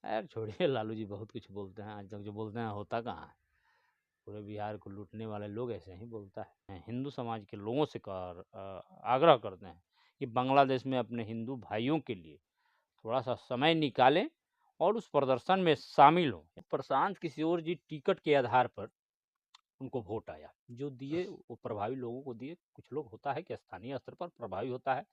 यार छोड़िए, लालू जी बहुत कुछ बोलते हैं, आज तक जो बोलते हैं होता कहाँ है। पूरे बिहार को लूटने वाले लोग ऐसे ही बोलता है। हिंदू समाज के लोगों से आग्रह करते हैं कि बांग्लादेश में अपने हिंदू भाइयों के लिए थोड़ा सा समय निकालें और उस प्रदर्शन में शामिल हो। प्रशांत किशोर जी टिकट के आधार पर उनको वोट आया, जो दिए वो प्रभावी लोगों को दिए। कुछ लोग होता है कि स्थानीय स्तर पर प्रभावी होता है,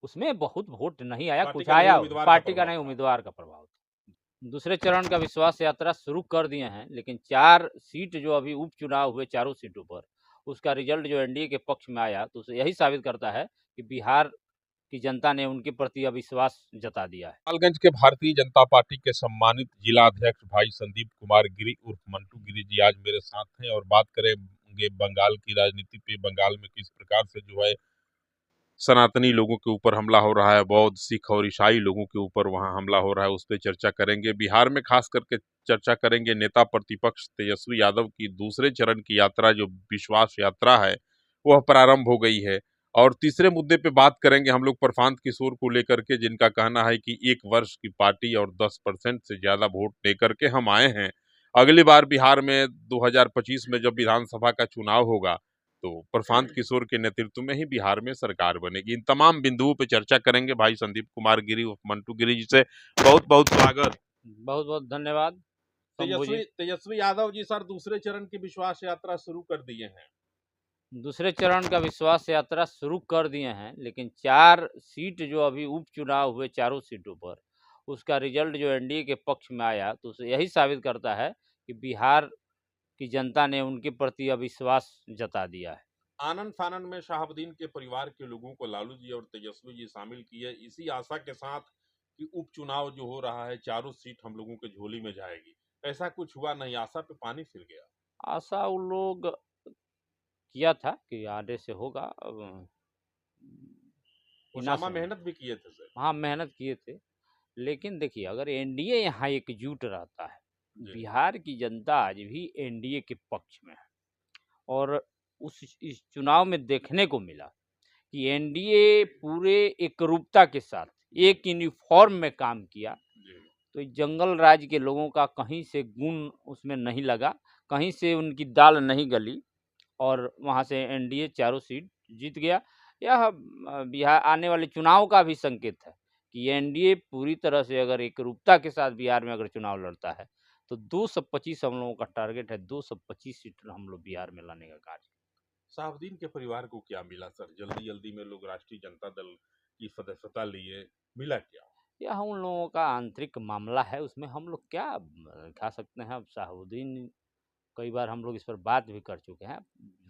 उसमें बहुत वोट नहीं आया, पार्टी कुछ का नहीं आया, उम्मीदवार का पार्टी का प्रभाव नहीं था। उम्मीदवार का प्रभाव था। दूसरे चरण का विश्वास यात्रा शुरू कर दिए हैं, लेकिन 4 सीट जो अभी उपचुनाव हुए, चारों सीटों पर उसका रिजल्ट जो एनडीए के पक्ष में आया, तो उसे यही साबित करता है कि बिहार की जनता ने उनके प्रति अविश्वास जता दिया है। गोपालगंज के भारतीय जनता पार्टी के सम्मानित जिला अध्यक्ष भाई संदीप कुमार गिरी उर्फ मंटू गिरी जी आज मेरे साथ हैं और बात करेंगे बंगाल की राजनीति पे। बंगाल में किस प्रकार से जो है सनातनी लोगों के ऊपर हमला हो रहा है, बौद्ध, सिख और ईसाई लोगों के ऊपर वहां हमला हो रहा है, उस पर चर्चा करेंगे। बिहार में खास करके चर्चा करेंगे नेता प्रतिपक्ष तेजस्वी यादव की दूसरे चरण की यात्रा, जो विश्वास यात्रा है, वह प्रारंभ हो गई है। और तीसरे मुद्दे पे बात करेंगे हम लोग प्रशांत किशोर को लेकर के, जिनका कहना है कि 1 वर्ष की पार्टी और 10% से ज्यादा वोट लेकर के हम आए हैं। अगली बार बिहार में 2025 में जब विधानसभा का चुनाव होगा तो प्रशांत किशोर के नेतृत्व में ही बिहार में सरकार बनेगी। इन तमाम बिंदुओं पे चर्चा करेंगे भाई संदीप कुमार गिरी उर्फ मंटू गिरी जी से। बहुत बहुत स्वागत। बहुत बहुत धन्यवाद शंभू जी। तेजस्वी यादव जी सर दूसरे चरण की विश्वास यात्रा शुरू कर दिए हैं। दूसरे चरण का विश्वास यात्रा शुरू कर दिए हैं, लेकिन 4 सीट जो अभी उपचुनाव हुए, चारों सीटों पर उसका रिजल्ट जो एनडीए के पक्ष में आया, तो उसे यही साबित करता है कि बिहार की जनता ने उनके प्रति अविश्वास जता दिया है। आनंद फानन में शहाबुद्दीन के परिवार के लोगों को लालू जी और तेजस्वी जी शामिल किए, इसी आशा के साथ कि उपचुनाव जो हो रहा है चारों सीट हम लोगों के झोली में जाएगी। ऐसा कुछ हुआ नहीं, आशा पे पानी फिर गया। आशा उन लोग किया था कि आगे से होगा। बिना ओसामा से मेहनत भी किए थे सर। हाँ, मेहनत किए थे, लेकिन देखिए अगर एनडीए यहाँ एकजुट रहता है, जी बिहार की जनता आज भी एनडीए के पक्ष में है। और इस चुनाव में देखने को मिला कि एनडीए पूरे एकरूपता के साथ एक यूनिफॉर्म में काम किया, जी तो इस जंगल राज के लोगों का कहीं से गुण उसमें नहीं लगा, कहीं से उनकी दाल नहीं गली और वहाँ से एनडीए चारों सीट जीत गया। यह बिहार आने वाले चुनाव का भी संकेत है कि एनडीए पूरी तरह से अगर एकरूपता के साथ बिहार में अगर चुनाव लड़ता है, तो 225 हम लोगों का टारगेट है, 225 सीट हम लोग बिहार में लाने का कार्य। शहाबुद्दीन के परिवार को क्या मिला सर? जल्दी जल्दी में लोग राष्ट्रीय जनता दल की सदस्यता लिए, मिला क्या? यह उन लोगों का आंतरिक मामला है, उसमें हम लोग क्या खा सकते हैं। अब शाहबुद्दीन, कई बार हम लोग इस पर बात भी कर चुके हैं।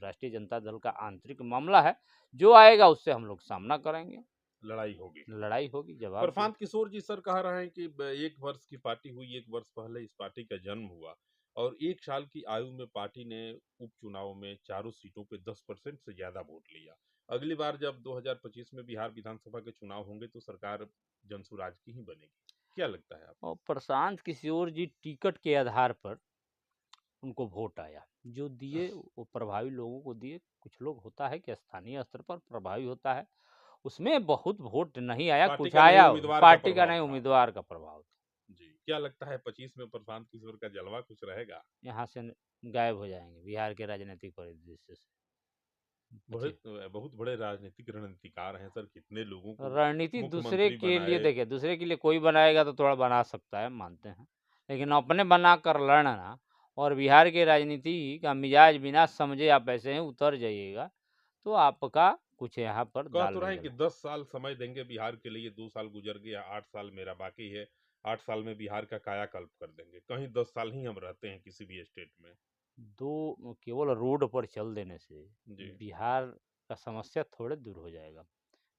राष्ट्रीय जनता दल का आंतरिक मामला है, जो आएगा उससे हम लोग सामना करेंगे, लड़ाई होगी। लड़ाई होगी, जवाब देंगे। प्रशांत किशोर जी सर कह रहे हैं कि 1 वर्ष की पार्टी हुई, 1 वर्ष पहले इस पार्टी का जन्म हुआ और 1 साल की आयु में पार्टी ने उपचुनाव में चारों सीटों पे 10% से ज्यादा वोट लिया। अगली बार जब 2025 में बिहार विधानसभा के चुनाव होंगे तो सरकार जनसुराज की ही बनेगी। क्या लगता है आपको? और प्रशांत किशोर जी टिकट के आधार पर उनको वोट आया, जो दिए वो प्रभावी लोगों को दिए। कुछ लोग होता है कि स्थानीय स्तर पर प्रभावी होता है, उसमें बहुत वोट नहीं आया, पार्टी कुछ का नहीं आया, उम्मीदवार का पार्टी का प्रभाव नहीं था। उम्मीदवार का प्रभाव था। जी, क्या लगता है 25 में प्रशांत किशोर का जलवा कुछ रहेगा? यहाँ से गायब हो जाएंगे बिहार के राजनीतिक परिदृश्य से। बहुत बहुत बड़े राजनीतिक रणनीतिकार हैं सर, कितने लोगों को रणनीति दूसरे मुख्यमंत्री के लिए, बनाए। देखिए दूसरे के लिए कोई बनाएगा तो थोड़ा बना सकता है, मानते हैं, लेकिन अपने बना कर लड़ना और बिहार के राजनीति का मिजाज बिना समझे आप ऐसे ही उतर जाइएगा, तो आपका कुछ यहाँ पर कह दाल तो रहे नहीं हैं कि गलेगा। 10 साल समय देंगे बिहार के लिए, 2 साल गुजर गया, 8 साल मेरा बाकी है। 8 साल में बिहार का कायाकल्प कर देंगे। कहीं 10 साल ही हम रहते हैं किसी भी स्टेट में। दो केवल रोड पर चल देने से जी बिहार का समस्या थोड़े दूर हो जाएगा।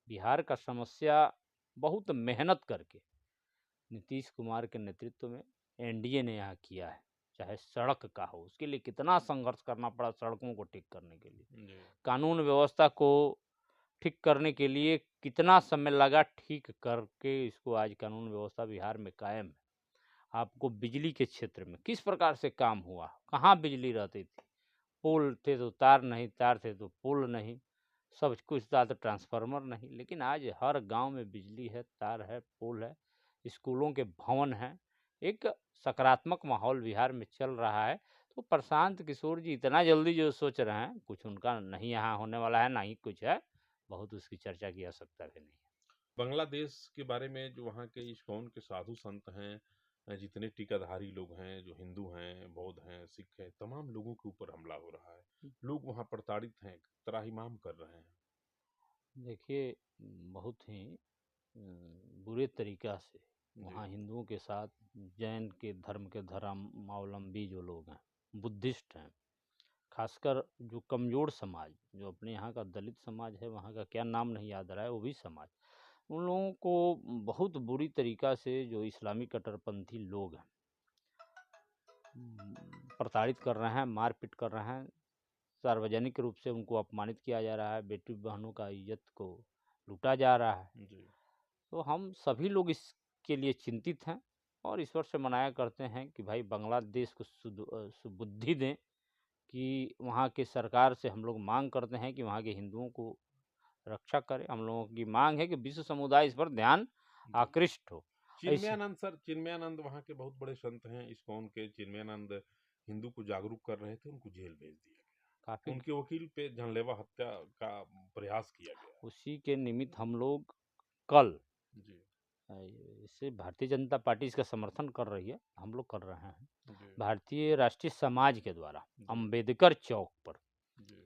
बिहार का समस्या बहुत मेहनत करके नीतीश कुमार के नेतृत्व में एनडीए ने यहाँ किया है। चाहे सड़क का हो, उसके लिए कितना संघर्ष करना पड़ा सड़कों को ठीक करने के लिए, जी कानून व्यवस्था को ठीक करने के लिए कितना समय लगा, ठीक करके इसको आज कानून व्यवस्था बिहार में कायम है। आपको बिजली के क्षेत्र में किस प्रकार से काम हुआ, कहाँ बिजली रहती थी, पोल थे तो तार नहीं, तार थे तो पोल नहीं, सब कुछ था तो ट्रांसफार्मर नहीं, लेकिन आज हर गांव में बिजली है, तार है, पोल है, स्कूलों के भवन हैं, एक सकारात्मक माहौल बिहार में चल रहा है। तो प्रशांत किशोर जी इतना जल्दी जो सोच रहे हैं, कुछ उनका नहीं यहाँ होने वाला है, ना ही कुछ है, बहुत उसकी चर्चा की आवश्यकता भी नहीं है। बांग्लादेश के बारे में जो वहाँ के इस्कॉन के साधु संत हैं, जितने टीकाधारी लोग हैं, जो हिंदू हैं, बौद्ध हैं, सिख हैं, तमाम लोगों के ऊपर हमला हो रहा है। लोग वहाँ प्रताड़ित हैं, त्राहिमाम कर रहे हैं। देखिए, बहुत ही बुरे तरीका से जी, वहाँ हिंदुओं के साथ जैन के धर्म के धर्मावलंबी जो लोग हैं, बुद्धिस्ट हैं, खासकर जो कमज़ोर समाज, जो अपने यहाँ का दलित समाज है, वहाँ का क्या नाम नहीं याद आ रहा है, वो भी समाज, उन लोगों को बहुत बुरी तरीका से जो इस्लामी कट्टरपंथी लोग हैं प्रताड़ित कर रहे हैं, मारपीट कर रहे हैं, सार्वजनिक रूप से उनको अपमानित किया जा रहा है, बेटी बहनों का इज्जत को लूटा जा रहा है। जी, तो हम सभी लोग इसके लिए चिंतित हैं और ईश्वर से मनाया करते हैं कि भाई बांग्लादेश को सुबुद्धि दें, कि वहाँ के सरकार से हम लोग मांग करते हैं कि वहाँ के हिंदुओं को रक्षा करें। हम लोगों की मांग है कि विश्व समुदाय इस पर ध्यान जी। आकृष्ट हो। ऐसे चिन्मयानंद सर, चिन्मयानंद वहाँ के बहुत बड़े संत हैं इस्कॉन के। चिन्मयानंद हिंदू को जागरूक कर रहे थे, उनको जेल भेज दिया गया। काफ़ी उनके वकील पे जानलेवा हत्या का प्रयास किया गया। उसी के निमित्त हम लोग कल जी, इससे भारतीय जनता पार्टी इसका समर्थन कर रही है, हम लोग कर रहे हैं, जी, भारतीय राष्ट्रीय समाज के द्वारा जी, अंबेडकर चौक पर जी,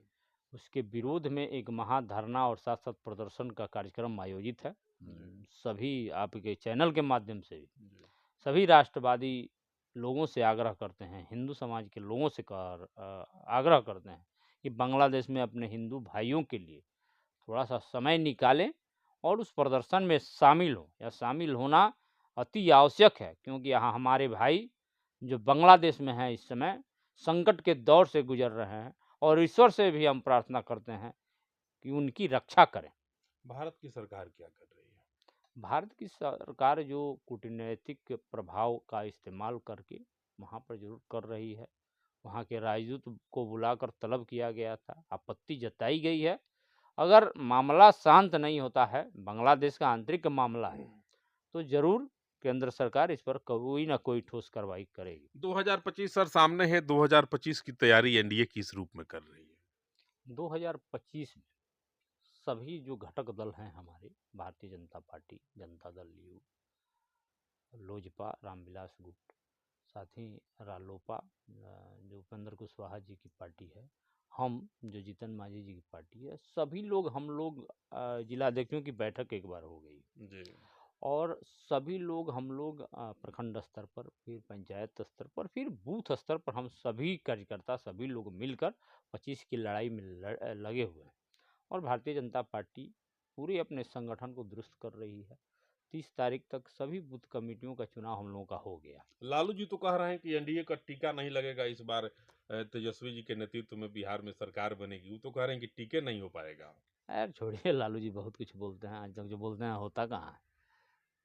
उसके विरोध में एक महाधरना और साथ साथ प्रदर्शन का कार्यक्रम आयोजित है। जी, सभी आपके चैनल के माध्यम से भी जी, सभी राष्ट्रवादी लोगों से आग्रह करते हैं, हिंदू समाज के लोगों से आग्रह करते हैं कि बांग्लादेश में अपने हिंदू भाइयों के लिए थोड़ा सा समय निकालें और उस प्रदर्शन में शामिल हो। या शामिल होना अति आवश्यक है, क्योंकि यहाँ हमारे भाई जो बांग्लादेश में हैं इस समय संकट के दौर से गुजर रहे हैं और ईश्वर से भी हम प्रार्थना करते हैं कि उनकी रक्षा करें। भारत की सरकार क्या कर रही है? भारत की सरकार जो कूटनीतिक प्रभाव का इस्तेमाल करके वहाँ पर जरूर कर रही है। वहाँ के राजदूत को बुलाकर तलब किया गया था, आपत्ति जताई गई है। अगर मामला शांत नहीं होता है, बांग्लादेश का आंतरिक मामला है, तो जरूर केंद्र सरकार इस पर कोई ना कोई ठोस कार्रवाई करेगी। 2025 सर सामने है। 2025 की तैयारी एनडीए किस रूप में कर रही है? 2025 में सभी जो घटक दल हैं हमारे, भारतीय जनता पार्टी, जनता दल यू, लोजपा रामविलास गुट, साथ ही रालोपा जो उपेंद्र कुशवाहा जी की पार्टी है, हम जो जीतन मांझी जी की पार्टी है, सभी लोग हम लोग जिलाध्यक्षों की बैठक एक बार हो गई जी, और सभी लोग हम लोग प्रखंड स्तर पर, फिर पंचायत स्तर पर, फिर बूथ स्तर पर हम सभी कार्यकर्ता सभी लोग मिलकर 25 की लड़ाई में लगे हुए हैं और भारतीय जनता पार्टी पूरे अपने संगठन को दुरुस्त कर रही है। 30 तारीख तक सभी बूथ कमेटियों का चुनाव हम लोगों का हो गया। लालू जी तो कह रहे हैं कि एनडीए का टीका नहीं लगेगा इस बार। तेजस्वी जी के नेतृत्व में बिहार में सरकार बनेगी। वो तो कह रहे हैं कि टीके नहीं हो पाएगा। यार छोड़िए, लालू जी बहुत कुछ बोलते हैं, आज तक जो बोलते हैं होता कहाँ है।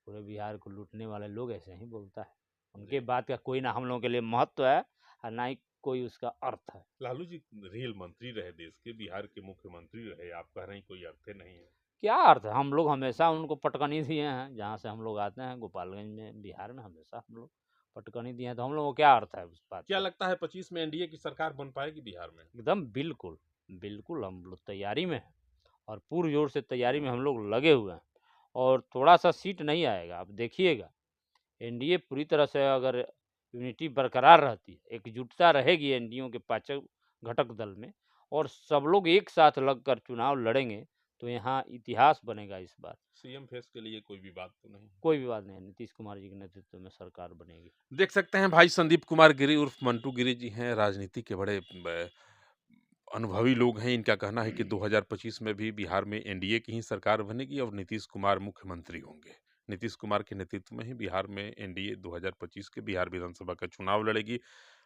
पूरे बिहार को लूटने वाले लोग ऐसे ही बोलता है। उनके जी, बात का कोई ना हम लोगों के लिए महत्व है और ना ही कोई उसका अर्थ है। लालू जी रेल मंत्री रहे, देश के बिहार के मुख्यमंत्री रहे, आप कह रहे हैं कोई अर्थ नहीं है। क्या अर्थ है? हम लोग हमेशा उनको पटकनी दिए हैं, जहाँ से हम लोग आते हैं गोपालगंज में, बिहार में हमेशा हम लोग पटकनी दिए हैं, तो हम लोगों को क्या अर्थ है उस बात क्या का? लगता है 25 में एनडीए की सरकार बन पाएगी बिहार में? एकदम बिल्कुल, बिल्कुल हम लोग तैयारी में हैं और पूरे जोर से तैयारी में हम लोग लगे हुए हैं और थोड़ा सा सीट नहीं आएगा, आप देखिएगा। एनडीए पूरी तरह से अगर यूनिटी बरकरार रहती है, एकजुटता रहेगी एनडीए के पांचों घटक दल में और सब लोग एक साथ लगकर चुनाव लड़ेंगे, तो यहाँ इतिहास बनेगा इस बार। सीएम फेस के लिए कोई विवाद तो नहीं? कोई विवाद नहीं है, नीतीश कुमार जी के नेतृत्व में सरकार बनेगी। देख सकते हैं भाई संदीप कुमार गिरी उर्फ मंटू गिरी जी हैं, राजनीति के बड़े अनुभवी लोग हैं। इनका कहना है कि 2025 में भी बिहार में एनडीए की ही सरकार बनेगी और नीतीश कुमार मुख्यमंत्री होंगे। नीतीश कुमार के नेतृत्व में ही बिहार में एनडीए 2025 के बिहार विधानसभा का चुनाव लड़ेगी।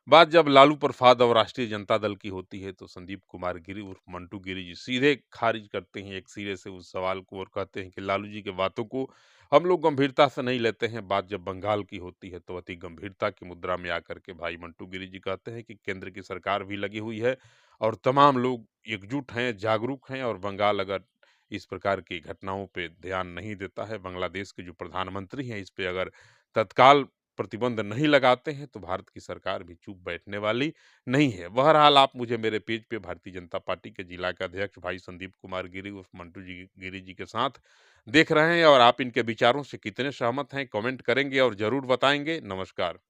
बात जब लालू प्रसाद और राष्ट्रीय जनता दल की होती है तो संदीप कुमार गिरी उर्फ मंटू गिरी जी सीधे खारिज करते हैं एक सिरे से उस सवाल को और कहते हैं कि लालू जी के बातों को हम लोग गंभीरता से नहीं लेते हैं। बात जब बंगाल की होती है तो अति गंभीरता की मुद्रा में आकर के भाई मंटू गिरी जी कहते हैं कि केंद्र की सरकार भी लगी हुई है और तमाम लोग एकजुट हैं, जागरूक हैं और बंगाल अगर इस प्रकार की घटनाओं पे ध्यान नहीं देता है, बांग्लादेश के जो प्रधानमंत्री हैं इस पे अगर तत्काल प्रतिबंध नहीं लगाते हैं तो भारत की सरकार भी चुप बैठने वाली नहीं है। बहरहाल आप मुझे मेरे पेज पे भारतीय जनता पार्टी के जिला के अध्यक्ष भाई संदीप कुमार गिरी उर्फ मंटू जी गिरी जी के साथ देख रहे हैं और आप इनके विचारों से कितने सहमत हैं कमेंट करेंगे और जरूर बताएंगे। नमस्कार।